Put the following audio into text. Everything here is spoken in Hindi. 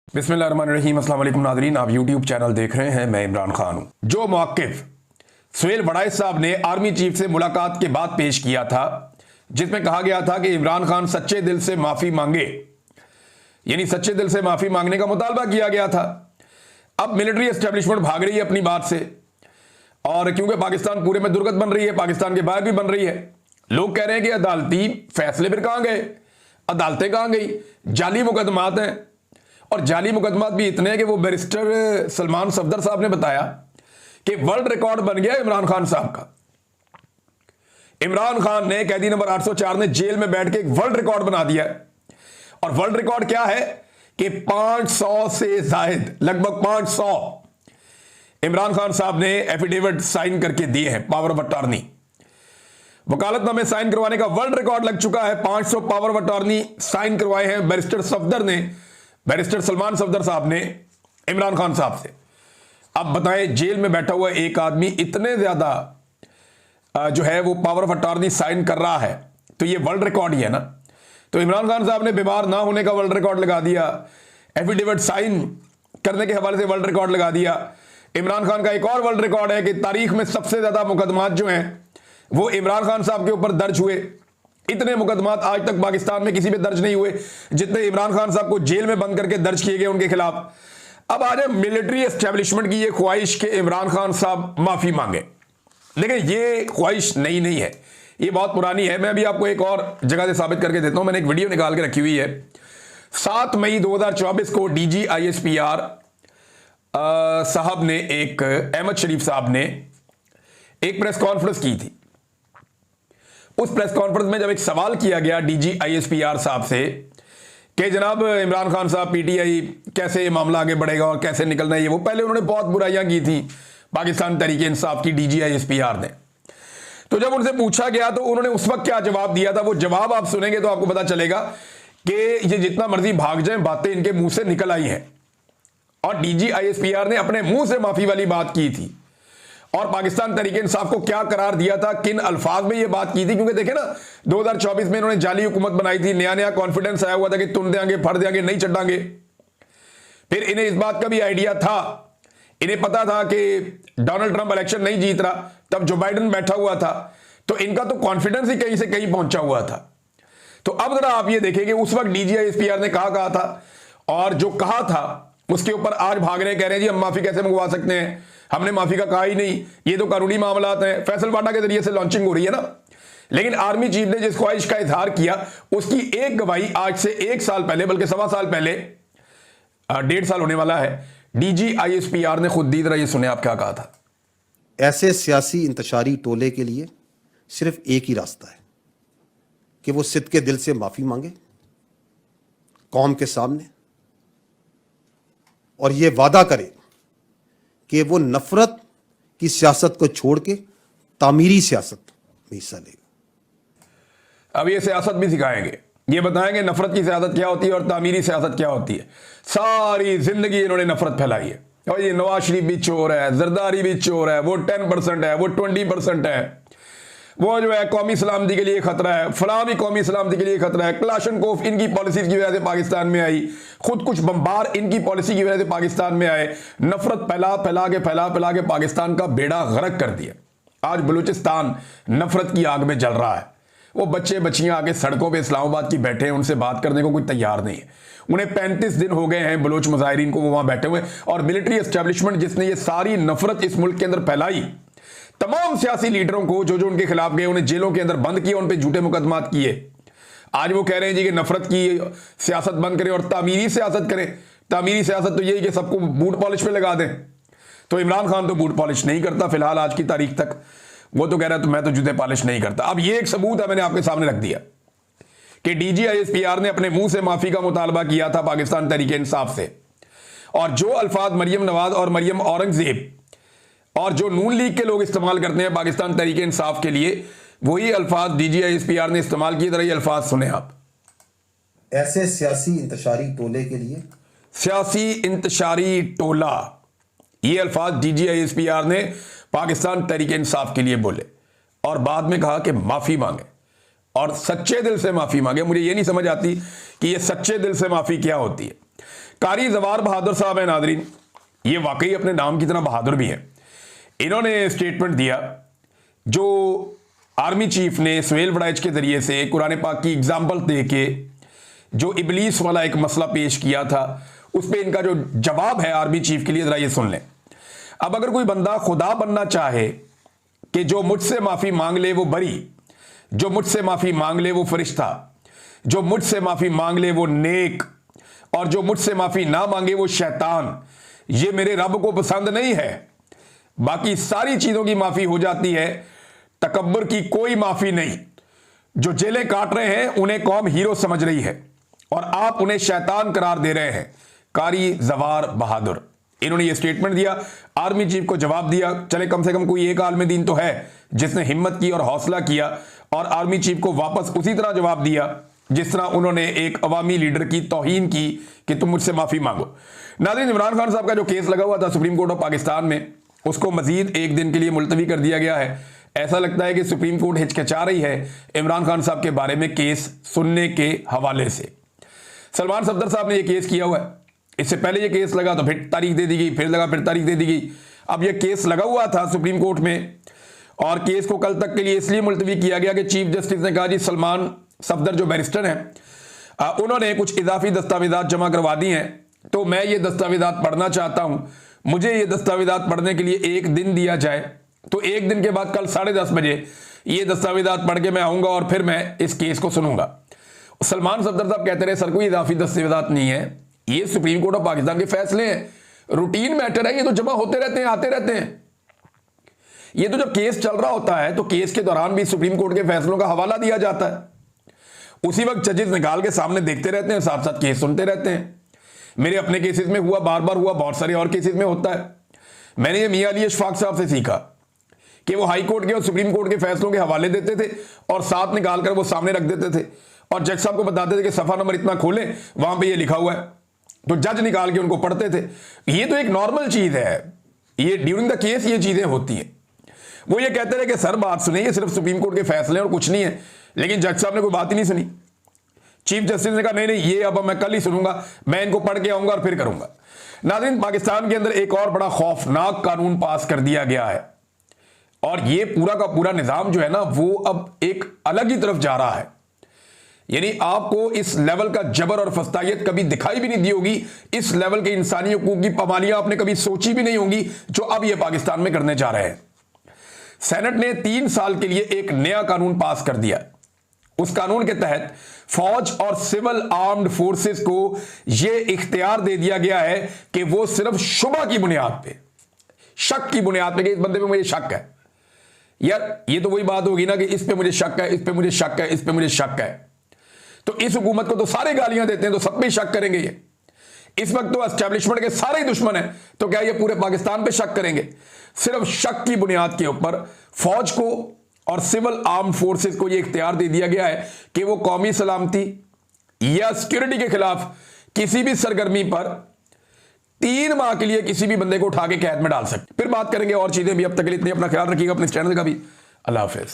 बिस्मिल्लाहिर्रहमानिर्रहीम। अस्सलाम वालेकुम नाज़रीन, आप यूट्यूब चैनल देख रहे हैं। मैं इमरान खान हूं। जो मौक़िफ़ सुहेल वड़ाइच साहब ने आर्मी चीफ से मुलाकात के बाद पेश किया था, जिसमें कहा गया था कि इमरान खान सच्चे दिल से माफ़ी मांगे, यानी सच्चे दिल से माफ़ी मांगने का मुतालबा किया गया था। अब मिलिट्री एस्टेब्लिशमेंट भाग रही है अपनी बात से, और क्योंकि पाकिस्तान पूरे में दुर्गत बन रही है, पाकिस्तान के बाहर भी बन रही है। लोग कह रहे हैं कि अदालती फैसले फिर कहां गए, अदालतें कहां गई, जाली मुकदमात हैं। और जाली मुकदमात भी इतने हैं कि वो बैरिस्टर सलमान सफदर साहब ने बताया कि वर्ल्ड रिकॉर्ड बन गया इमरान खान साहब का। इमरान खान ने कैदी नंबर 804 ने जेल में बैठ के एक वर्ल्ड रिकॉर्ड बना दिया है। और वर्ल्ड रिकॉर्ड क्या है कि 500 से जायद, लगभग 500 इमरान खान साहब ने एफिडेविट साइन करके दिए हैं, पावर ऑफ अटॉर्नी, वकालतनामे साइन करवाने का वर्ल्ड रिकॉर्ड लग चुका है। 500 पावर ऑफ अटॉर्नी साइन करवाए हैं बैरिस्टर सफदर ने, बैरिस्टर सलमान सफदर साहब ने इमरान खान साहब से। अब बताएं, जेल में बैठा हुआ एक आदमी इतने ज्यादा जो है वो पावर ऑफ अटॉर्नी साइन कर रहा है, तो ये वर्ल्ड रिकॉर्ड ही है ना। तो इमरान खान साहब ने बीमार ना होने का वर्ल्ड रिकॉर्ड लगा दिया, एफिडेविट साइन करने के हवाले से वर्ल्ड रिकॉर्ड लगा दिया। इमरान खान का एक और वर्ल्ड रिकॉर्ड है कि तारीख में सबसे ज्यादा मुकदमात जो हैं वो इमरान खान साहब के ऊपर दर्ज हुए। इतने मुकदमात आज तक पाकिस्तान में किसी पे दर्ज नहीं हुए जितने इमरान खान साहब को जेल में बंद करके दर्ज किए गए उनके खिलाफ। अब आज मिलिट्री एस्टेब्लिशमेंट की ये ख्वाहिश कि इमरान खान साहब माफी मांगे, लेकिन ये ख्वाहिश नई नहीं है, ये बहुत पुरानी है। मैं अभी आपको एक और जगह से साबित करके देता हूं। मैंने एक वीडियो निकाल के रखी हुई है। 7 मई 2024 को डीजी ISPR साहब ने, एक अहमद शरीफ साहब ने एक प्रेस कॉन्फ्रेंस की थी। उस प्रेस कॉन्फ्रेंस में जब एक सवाल किया गया डीजी ISPR साहब से कि जनाब इमरान खान साहब PTI कैसे ये मामला आगे बढ़ेगा और कैसे निकलना है, ये वो पहले उन्होंने बहुत बुराइयां की थी पाकिस्तान तहरीक इंसाफ की डीजी ISPR ने। तो जब उनसे पूछा गया तो उन्होंने उस वक्त क्या जवाब दिया था, वो जवाब आप सुनेंगे तो आपको पता चलेगा कि ये जितना मर्जी भाग जाए, बातें इनके मुंह से निकल आई हैं। और डीजी ISPR ने अपने मुंह से माफी वाली बात की थी, और पाकिस्तान तहरीक इंसाफ को क्या करार दिया था, किन अल्फाज में ये बात की थी। क्योंकि देखे ना, 2024 में इन्होंने जाली हुकूमत बनाई थी, नया नया कॉन्फिडेंस आया हुआ था कि तुम देंगे, फड़ देंगे, नहीं चढ़ांगे। फिर इन्हें इस बात का भी आइडिया था, इन्हें पता था कि डोनाल्ड ट्रंप इलेक्शन नहीं जीत रहा, तब जो बाइडेन बैठा हुआ था, तो इनका तो कॉन्फिडेंस ही कहीं से कहीं पहुंचा हुआ था। तो अब जरा आप ये देखें कि उस वक्त डीजी ISPR ने कहा था, और जो कहा था उसके ऊपर आज भाग रहे, कह रहे हैं जी हम माफी कैसे मंगवा सकते हैं, हमने माफी का कहा ही नहीं, ये तो कानूनी मामलात हैं। फैसल वाडा के जरिए से लॉन्चिंग हो रही है ना। लेकिन आर्मी चीफ ने जिस ख्वाहिश का इजहार किया, उसकी एक गवाही आज से 1 साल पहले, बल्कि 1.25 साल पहले, 1.5 साल होने वाला है, डीजी ISPR ने खुद दी। जरा ये सुने आप क्या कहा था। ऐसे सियासी इंतशारी टोले के लिए सिर्फ एक ही रास्ता है कि वो सिद्के दिल से माफी मांगे कौम के सामने, और ये वादा करे कि वो नफरत की सियासत को छोड़ के तामीरी सियासत में हिस्सा लेगा। अब ये सियासत भी सिखाएंगे, ये बताएंगे नफरत की सियासत क्या होती है और तामीरी सियासत क्या होती है। सारी जिंदगी इन्होंने नफरत फैलाई है, और ये नवाज शरीफ भी चोर है, जरदारी भी चोर है, वो 10% है, वो 20% है, वो जो है कौमी सलामती के लिए खतरा है, फलां भी कौमी सलामती के लिए खतरा है। क्लाशनकोफ इनकी पॉलिसी की वजह से पाकिस्तान में आई, खुद कुछ बम्बार इनकी पॉलिसी की वजह से पाकिस्तान में आए। नफरत फैला फैला के पाकिस्तान का बेड़ा गर्क कर दिया। आज बलूचिस्तान नफरत की आग में जल रहा है। वो बच्चे बच्चियां आके सड़कों पे इस्लामाबाद की बैठे हैं, उनसे बात करने को कोई तैयार नहीं है। उन्हें 35 दिन हो गए हैं बलोच मुजाहिरीन को, वो वहां बैठे हुए। और मिलिट्री एस्टेब्लिशमेंट जिसने ये सारी नफरत इस मुल्क के अंदर फैलाई, तमाम सियासी लीडरों को जो जो उनके खिलाफ गए उन्हें जेलों के अंदर बंद किया, उन पे झूठे मुकदमात किए। आज वो कह रहे हैं जी कि नफरत की सियासत बंद करें और तामीरी सियासत करें। तामीरी सियासत तो यही कि सबको बूट पॉलिश पे लगा दें। तो इमरान खान तो बूट पॉलिश नहीं करता फिलहाल आज की तारीख तक, वो तो कह रहा है तो मैं तो जूते पॉलिश नहीं करता। अब ये एक सबूत है, मैंने आपके सामने रख दिया कि डीजी ISPR ने अपने मुंह से माफी का मुतालबा किया था पाकिस्तान तहरीक इंसाफ से, और जो अल्फाज मरियम नवाज और मरियम औरंगजेब और जो नून लीग के लोग इस्तेमाल करते हैं पाकिस्तान तहरीक इंसाफ के लिए, वही अल्फाज डीजी ISPR ने इस्तेमाल किए। तरह ये अल्फाज सुने आप। ऐसे सियासी इंतशारी टोले के लिए, सियासी इंतशारी टोला, ये अल्फाज डीजी ISPR ने पाकिस्तान तहरीक इंसाफ के लिए बोले, और बाद में कहा कि माफी मांगे और सच्चे दिल से माफी मांगे। मुझे ये नहीं समझ आती कि ये सच्चे दिल से माफी क्या होती है। कारी जवार बहादुर साहब है नादरीन, ये वाकई अपने नाम की तरह बहादुर भी है। इन्होंने स्टेटमेंट दिया जो आर्मी चीफ ने सुहेल वड़ैच के जरिए से कुरान पाक की एग्जाम्पल दे के जो इबलीस वाला एक मसला पेश किया था, उस पर इनका जो जवाब है आर्मी चीफ के लिए, जरा ये सुन लें। अब अगर कोई बंदा खुदा बनना चाहे कि जो मुझसे माफी मांग ले वो बरी, जो मुझसे माफी मांग ले वो फरिश्ता, जो मुझसे माफी मांग ले वो नेक, और जो मुझसे माफी ना मांगे वो शैतान, ये मेरे रब को पसंद नहीं है। बाकी सारी चीजों की माफी हो जाती है, तकब्बर की कोई माफी नहीं। जो जेलें काट रहे हैं उन्हें कौम हीरो समझ रही है और आप उन्हें शैतान करार दे रहे हैं। कारी जवार बहादुर, इन्होंने ये स्टेटमेंट दिया, आर्मी चीफ को जवाब दिया। चले कम से कम कोई एक आलम दीन तो है जिसने हिम्मत की और हौसला किया और आर्मी चीफ को वापस उसी तरह जवाब दिया जिस तरह उन्होंने एक अवामी लीडर की तौहीन की कि तुम मुझसे माफी मांगो। नाज़रीन, इमरान खान साहब का जो केस लगा हुआ था सुप्रीम कोर्ट ऑफ पाकिस्तान में, उसको मजीद एक दिन के लिए मुलतवी कर दिया गया है। ऐसा लगता है कि सुप्रीम कोर्ट हिचकिचा रही है इमरान खान साहब के बारे में केस सुनने के हवाले से। सलमान सफदर साहब ने यह केस किया हुआ है, इससे पहले यह केस लगा तो फिर तारीख दे दी गई, फिर लगा फिर तारीख दे दी गई। अब यह केस लगा हुआ था सुप्रीम कोर्ट में और केस को कल तक के लिए इसलिए मुलतवी किया गया कि चीफ जस्टिस ने कहा जी सलमान सफदर जो बैरिस्टर हैं उन्होंने कुछ इजाफी दस्तावेजात जमा करवा दी हैं, तो मैं ये दस्तावेजात पढ़ना चाहता हूं, मुझे ये दस्तावेजात पढ़ने के लिए एक दिन दिया जाए। तो एक दिन के बाद कल 10:30 बजे ये दस्तावेजात पढ़ के मैं आऊंगा और फिर मैं इस केस को सुनूंगा। सलमान सफदर साहब कहते रहे सर कोई इजाफी दस्तावेजात नहीं है, ये सुप्रीम कोर्ट ऑफ पाकिस्तान के फैसले हैं, रूटीन मैटर है, ये तो जमा होते रहते हैं, आते रहते हैं। ये तो जब केस चल रहा होता है तो केस के दौरान भी सुप्रीम कोर्ट के फैसलों का हवाला दिया जाता है, उसी वक्त जजेस निकाल के सामने देखते रहते हैं, साथ साथ केस सुनते रहते हैं। मेरे अपने केसेस में हुआ, बार बार हुआ, बहुत सारे और केसेस में होता है। मैंने ये मियां अली अशफाक साहब से सीखा कि वो हाई कोर्ट के और सुप्रीम कोर्ट के फैसलों के हवाले देते थे और साथ निकाल कर वो सामने रख देते थे और जज साहब को बताते थे कि सफा नंबर इतना खोलें, वहां पे ये लिखा हुआ है, तो जज निकाल के उनको पढ़ते थे। ये तो एक नॉर्मल चीज है, ये ड्यूरिंग द केस ये चीजें होती हैं। वो ये कहते रहे कि सर बात सुनिए, ये सिर्फ सुप्रीम कोर्ट के फैसले और कुछ नहीं है, लेकिन जज साहब ने कोई बात ही नहीं सुनी। चीफ जस्टिस ने कहा नहीं नहीं ये अब मैं कल ही सुनूंगा, मैं इनको पढ़ के आऊंगा और फिर करूंगा। नाज़रीन, पाकिस्तान के अंदर एक और बड़ा खौफनाक कानून पास कर दिया गया है और ये पूरा का पूरा निजाम जो है ना वो अब एक अलग ही तरफ जा रहा है। यानी आपको इस लेवल का जबर और फस्तायत कभी दिखाई भी नहीं दी होगी, इस लेवल के इंसानी हकूक की पामालियां आपने कभी सोची भी नहीं होंगी जो अब ये पाकिस्तान में करने जा रहे हैं। सेनेट ने 3 साल के लिए एक नया कानून पास कर दिया। उस कानून के तहत फौज और सिविल आर्म्ड फोर्सेस को यह इख्तियार दे दिया गया है कि वो सिर्फ शुबा की बुनियाद पे, शक की बुनियाद पे कि इस बंदे पे मुझे शक है। यार ये तो वही बात होगी ना कि इस पे मुझे शक है, इस पे मुझे शक है, इस पे मुझे शक है। तो इस हुकूमत को तो सारे गालियां देते हैं, तो सब पे शक करेंगे ये। इस वक्त तो एस्टेब्लिशमेंट के सारे ही दुश्मन हैं, तो क्या ये पूरे पाकिस्तान पे शक करेंगे? सिर्फ शक की बुनियाद के ऊपर फौज को और सिविल आर्म फोर्सेस को यह इख्तियार दे दिया गया है कि वो कौमी सलामती या सिक्योरिटी के खिलाफ किसी भी सरगर्मी पर 3 माह के लिए किसी भी बंदे को उठा के कैद में डाल सकते। फिर बात करेंगे और चीजें भी, अब तक के लिए इतनी अपना ख्याल रखिएगा, अपने चैनल का भी। अल्लाह हाफिज।